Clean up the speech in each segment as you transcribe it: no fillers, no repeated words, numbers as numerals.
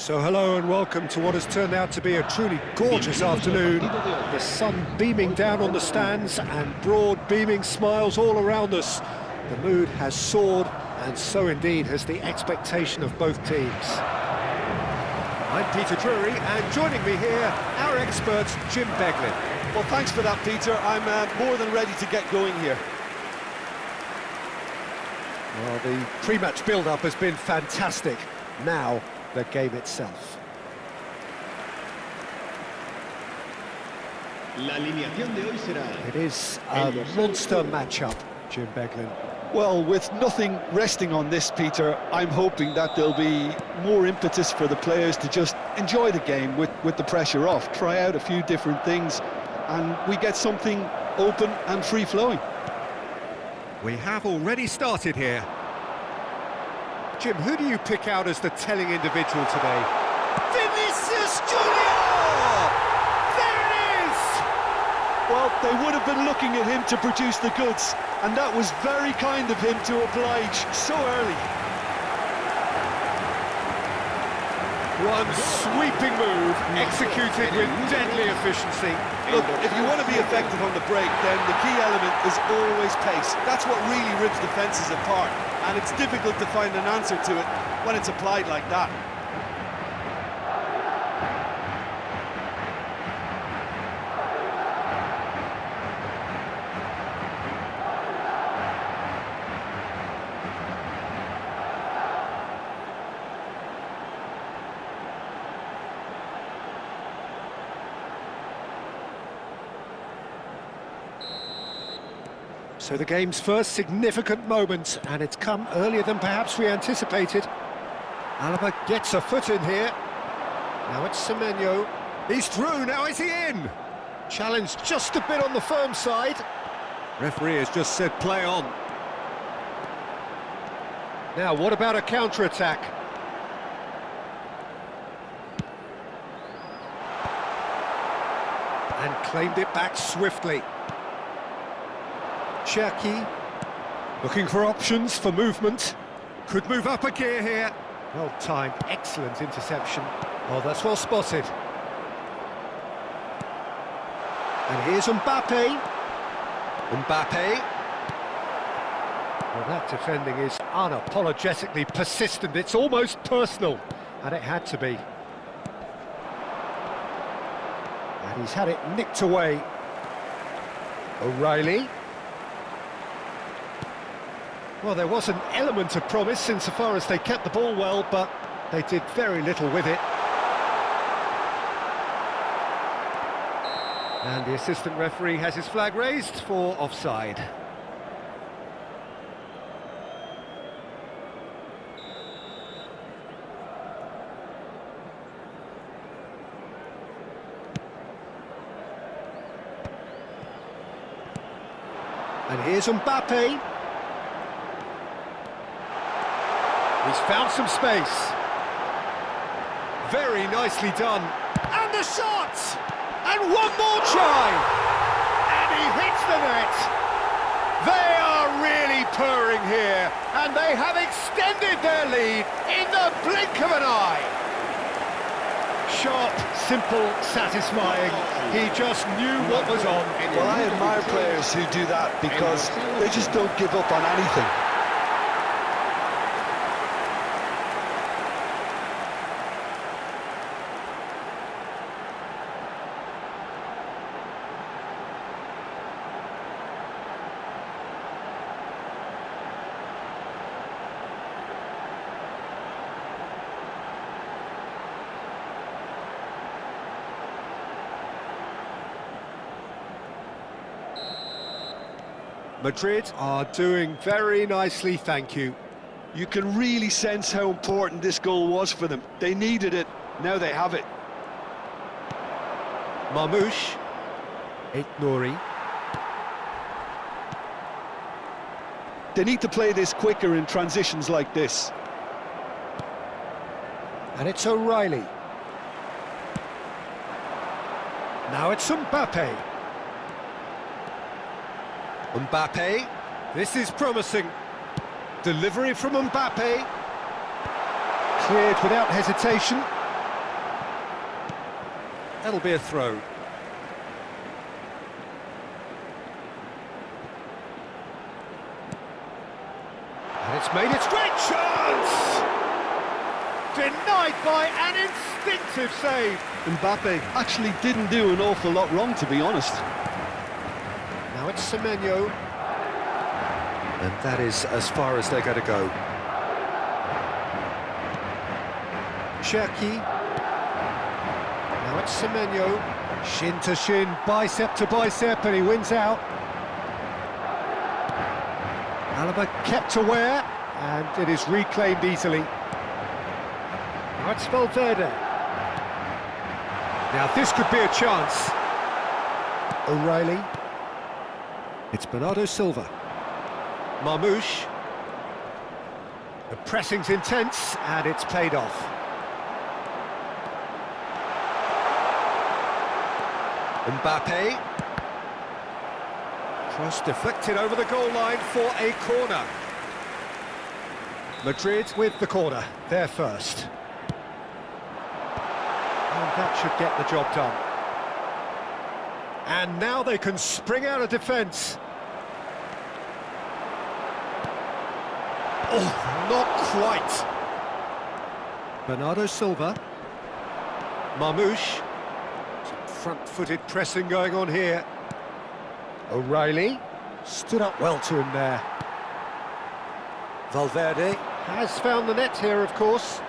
So hello and welcome to what has turned out to be a truly gorgeous afternoon. The sun beaming down on the stands and broad beaming smiles all around us. The mood has soared, and so indeed has the expectation of both teams. I'm Peter Drury, and joining me here, our expert Jim Beglin. Well, thanks for that, Peter. I'm more than ready to get going here. Well, the pre-match build-up has been fantastic. Now, the game itself. It is a monster matchup, Jim Beglin. Well, with nothing resting on this, Peter, I'm hoping that there'll be more impetus for the players to just enjoy the game with the pressure off, try out a few different things, and we get something open and free-flowing. We have already started here. Jim, who do you pick out as the telling individual today? Vinicius Junior! There it is! Well, they would have been looking at him to produce the goods, and that was very kind of him to oblige so early. One sweeping move, executed with deadly efficiency. Look, if you want to be effective on the break, then the key element is always pace. That's what really rips defences apart, and it's difficult to find an answer to it when it's applied like that. So the game's first significant moment, and it's come earlier than perhaps we anticipated. Alaba gets a foot in here. Now it's Semenyo. He's through, now is he in? Challenged just a bit on the firm side. Referee has just said play on. Now what about a counter-attack? And claimed it back swiftly. Cherki, looking for options for movement. Could move up a gear here. Well timed, excellent interception. Oh, that's well spotted. And here's Mbappe. Mbappe. Well, that defending is unapologetically persistent. It's almost personal, and it had to be. And he's had it nicked away. O'Reilly. Well, there was an element of promise insofar as they kept the ball well, but they did very little with it. And the assistant referee has his flag raised for offside. And here's Mbappe. He's found some space. Very nicely done. And the shot! And one more try! And he hits the net! They are really purring here, and they have extended their lead in the blink of an eye. Sharp, simple, satisfying. He just knew what was on. Well, I admire players who do that because they just don't give up on anything. Madrid are doing very nicely, thank you. You can really sense how important this goal was for them. They needed it, now they have it. Marmouche. Nouri. They need to play this quicker in transitions like this. And it's O'Reilly. Now it's Mbappe. Mbappe, this is promising. Delivery from Mbappe. Cleared without hesitation. That'll be a throw. And it's made its great chance! Denied by an instinctive save. Mbappe actually didn't do an awful lot wrong, to be honest. Now it's Semenyo. And that is as far as they're going to go. Cherki. Now it's Semenyo. Shin to shin, bicep to bicep, and he wins out. Alaba kept aware, and it is reclaimed easily. Now it's Valverde. Now this could be a chance. O'Reilly. It's Bernardo Silva. Marmoush. The pressing's intense, and it's played off. Mbappe. Cross deflected over the goal line for a corner. Madrid with the corner, they're first. And that should get the job done. And now they can spring out of defence. Oh, not quite. Bernardo Silva. Marmoush. Front-footed pressing going on here. O'Reilly stood up well to him there. Valverde has found the net here, of course.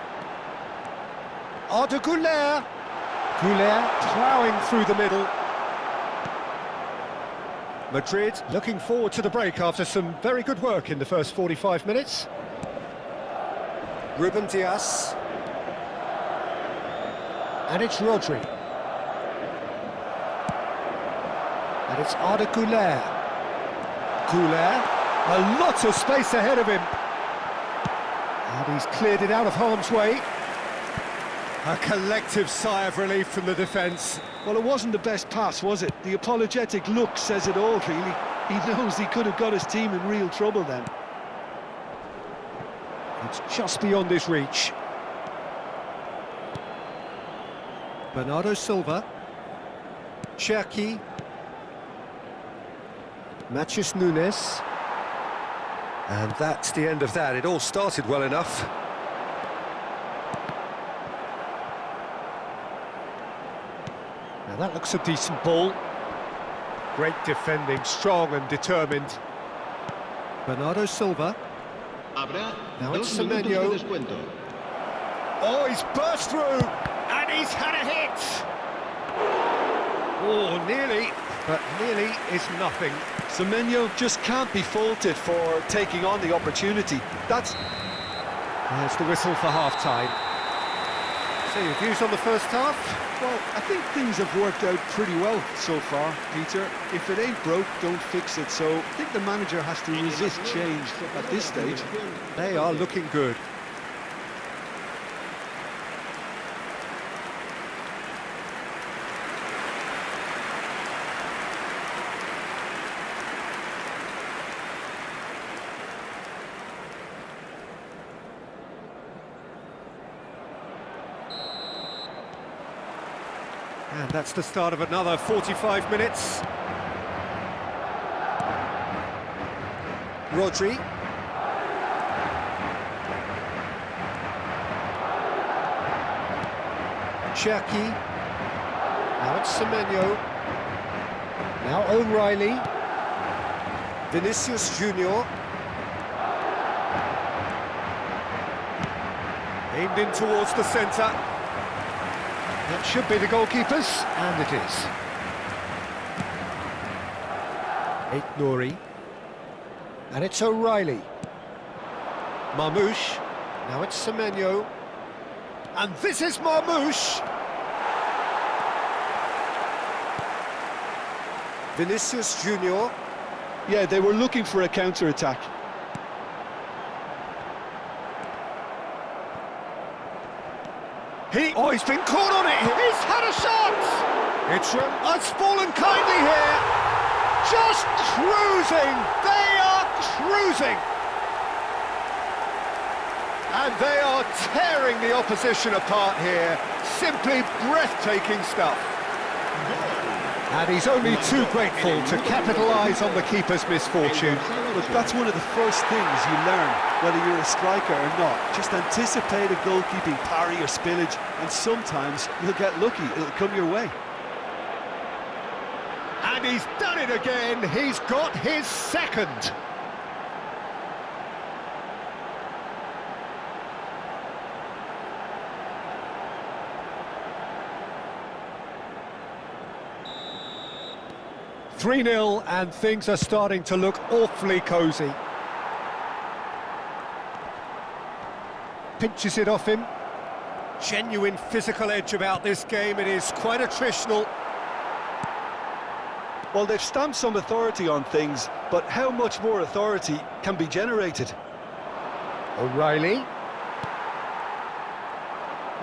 Arda Güler. Güler ploughing through the middle. Madrid looking forward to the break after some very good work in the first 45 minutes. Ruben Dias. And it's Rodri. And it's Arda Güler. Güler, a lot of space ahead of him. And he's cleared it out of harm's way. A collective sigh of relief from the defence. Well, it wasn't the best pass, was it? The apologetic look says it all, really. He knows he could have got his team in real trouble then. It's just beyond his reach. Bernardo Silva. Cherki. Matheus Nunes. And that's the end of that. It all started well enough. Now that looks a decent ball. Great defending, strong and determined. Bernardo Silva. Now it's Semenyo. Oh, he's burst through, and he's had a hit. Oh, nearly, but nearly is nothing. Semenyo just can't be faulted for taking on the opportunity. There's the whistle for half-time. So your views on the first half? Well, I think things have worked out pretty well so far, Peter. If it ain't broke, don't fix it. So I think the manager has to resist change at this stage. They are looking good. And that's the start of another 45 minutes. Rodri. Cherki. Now it's Semenyo. Now O'Reilly. Vinicius Junior. Aimed in towards the centre. That should be the goalkeepers, and it is. Nouri. And it's O'Reilly. Marmoush. Now it's Semenyo. And this is Marmoush. Vinicius Junior. Yeah, they were looking for a counter-attack. He's been caught on it. He's had a shot. It's fallen kindly here. Just cruising. They are cruising. And they are tearing the opposition apart here. Simply breathtaking stuff. And he's only too grateful to capitalise on the keeper's misfortune. Look, that's one of the first things you learn, whether you're a striker or not. Just anticipate a goalkeeping parry or spillage, and sometimes you'll get lucky, it'll come your way. And he's done it again, he's got his second. "3-0, and things are starting to look awfully cosy. Pinches it off him. Genuine physical edge about this game, it is quite attritional. Well, they've stamped some authority on things, but how much more authority can be generated? O'Reilly.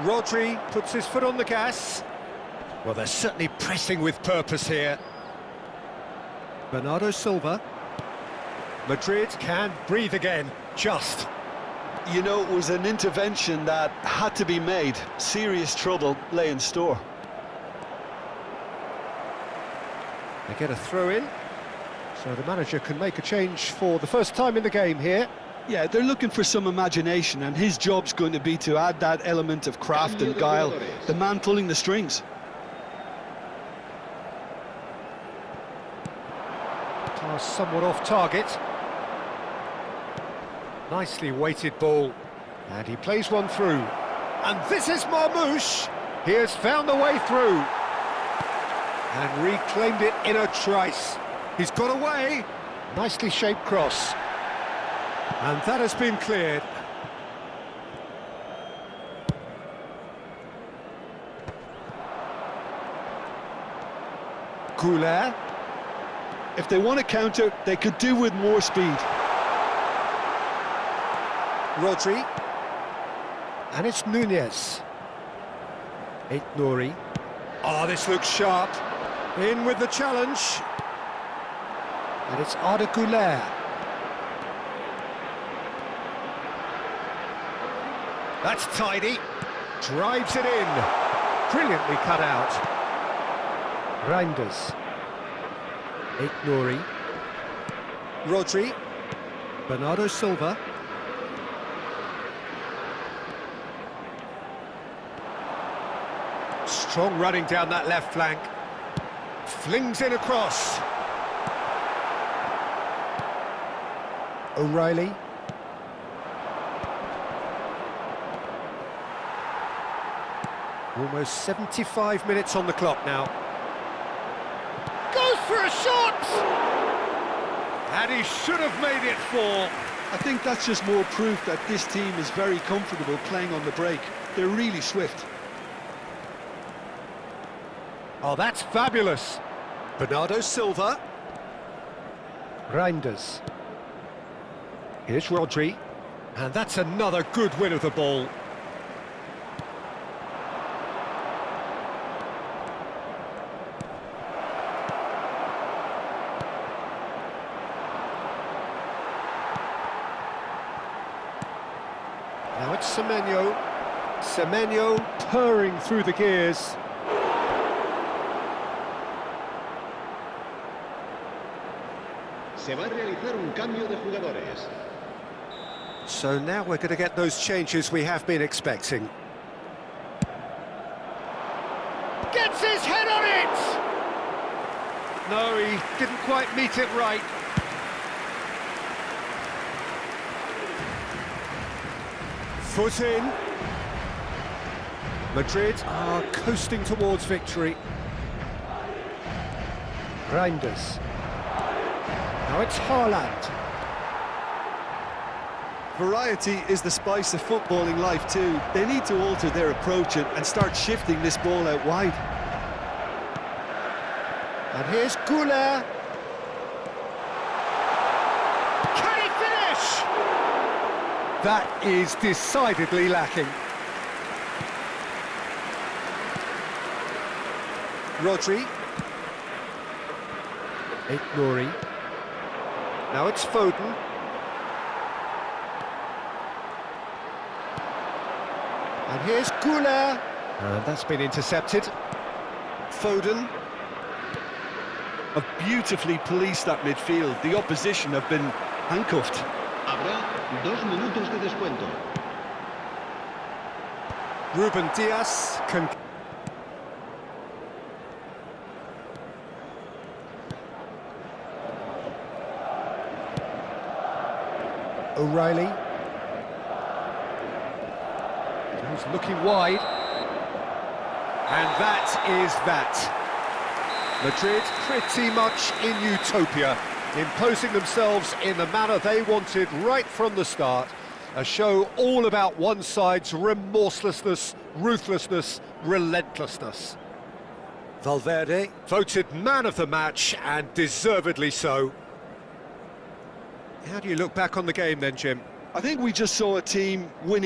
Rodri puts his foot on the gas. Well, they're certainly pressing with purpose here. Bernardo Silva. Madrid can breathe again, just. You know, it was an intervention that had to be made. Serious trouble lay in store. They get a throw in, so the manager can make a change for the first time in the game here. Yeah, they're looking for some imagination, and his job's going to be to add that element of craft and guile, the man pulling the strings. Pass somewhat off target. Nicely weighted ball. And he plays one through. And this is Marmoush. He has found the way through. And reclaimed it in a trice. He's got away. Nicely shaped cross. And that has been cleared. Goulet. If they want to counter, they could do with more speed. Rodri. And it's Nunez. Nouri. Oh, this looks sharp. In with the challenge. And it's Arda Güler. That's tidy. Drives it in. Brilliantly cut out. Reinders. Nouri. Rodri. Bernardo Silva. Strong running down that left flank. Flings in across. O'Reilly. Almost 75 minutes on the clock now. Goes for a shot! And he should have made it 4. I think that's just more proof that this team is very comfortable playing on the break. They're really swift. Oh, that's fabulous. Bernardo Silva. Reinders. Here's Rodri. And that's another good win of the ball. Now it's Semenyo. Semenyo purring through the gears. Se va a realizar un cambio de jugadores. So now we're going to get those changes we have been expecting. Gets his head on it! No, he didn't quite meet it right. Foot in. Madrid are coasting towards victory. Reinders. Now it's Haaland. Variety is the spice of footballing life too. They need to alter their approach and start shifting this ball out wide. And here's Goulet. Can he finish? That is decidedly lacking. Rodri. Nouri. Now it's Foden. And here's Goulet. And that's been intercepted. Foden. have beautifully policed that midfield. The opposition have been handcuffed. Habrá 2 minutos de descuento. Ruben Diaz can... O'Reilly. He's looking wide. And that is that. Madrid pretty much in utopia, imposing themselves in the manner they wanted right from the start. A show all about one side's remorselessness, ruthlessness, relentlessness. Valverde voted man of the match, and deservedly so. How do you look back on the game then, Jim? I think we just saw a team winning.